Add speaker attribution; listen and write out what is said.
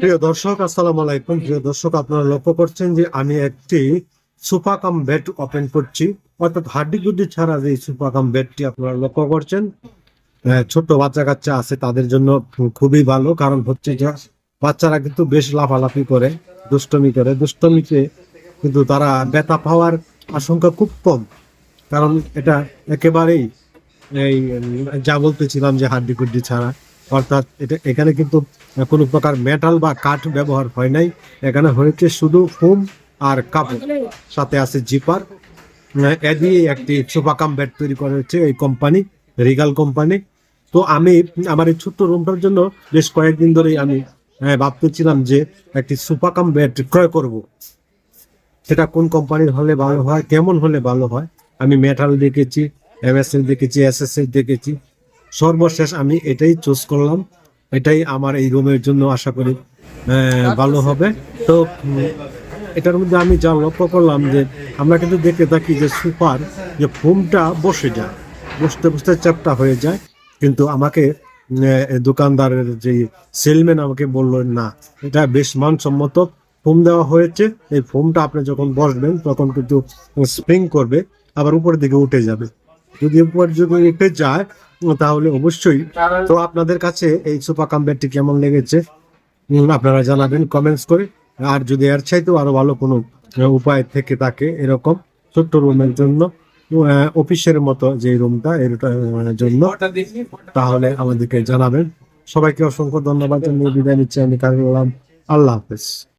Speaker 1: প্রিয় দর্শক, আসসালামু আলাইকুম। প্রিয় দর্শক, আপনারা লক্ষ্য করছেন যে আমি একটি সোফা কাম বেড ওপেন করছি, অর্থাৎ হাড্ডি গুড্ডি ছাড়া যে সোফা কাম বেডটি আপনারা লক্ষ্য করছেন। ছোট বাচ্চা কাচ্চা আছে তাদের জন্য খুবই ভালো, কারণ হচ্ছে যে বাচ্চারা কিন্তু বেশ লাফালাফি করে, দুষ্টমিতে কিন্তু তারা ব্যথা পাওয়ার আশঙ্কা খুব কম, কারণ এটা একেবারেই এই যা বলতেছিলাম যে হাড্ডি গুড্ডি ছাড়া, অর্থাৎ এটা এখানে কিন্তু কোনো প্রকার মেটাল বা কাঠ ব্যবহার হয় নাই। এখানে হয়েছে শুধু ফোম আর কাপড়, সাথে আছে জিপার। এ দিয়ে একটি সোফা কাম বেড তৈরি করা হচ্ছে এই কোম্পানি, রিগাল কোম্পানি। তো আমি আমার এই ছোট্ট রুমটার জন্য বেশ কয়েকদিন ধরেই আমি ভাবতেছিলাম যে একটি সোফা কাম বেড ক্রয় করব। সেটা কোন কোম্পানির হলে ভালো হয়, কেমন হলে ভালো হয়। আমি মেটাল দেখেছি, এমএসএল দেখেছি, এসএসএল দেখেছি, সর্বশেষ আমি এটাই চুজ করলাম। এটাই আমার এই রুমের জন্য আশা করি ভালো হবে। তো এটার মধ্যে আমি যা লক্ষ্য করলাম যে আমরা কিন্তু দেখে থাকি যে সোফার যে ফোমটা বসে যায়, বসতে বসতে চ্যাপ্টা হয়ে যায়, কিন্তু আমাকে দোকানদারের যে সেলম্যান আমাকে বললো না, এটা বেশ মানসম্মত ফোম দেওয়া হয়েছে। এই ফোমটা আপনি যখন বসবেন তখন কিন্তু স্প্রিং করবে, আবার উপরের দিকে উঠে যাবে। যদি উপরের দিকে উঠে যায় তাহলে অবশ্যই। তো আপনাদের কাছে এই সোফা কাম বেডটি কেমন লেগেছে আপনারা জানাবেন কমেন্টস করে। আর যদি এর চাইতেও আরো ভালো কোনো উপায় থেকে থাকে এরকম ছোট্ট রুমের জন্য, অফিসের মতো যে রুমটা এর জন্য, তাহলে আমাদেরকে জানাবেন। সবাইকে অসংখ্য ধন্যবাদ জানিয়ে বিদায় নিচ্ছি আমি কাজী গোলাম। আল্লাহ হাফেজ।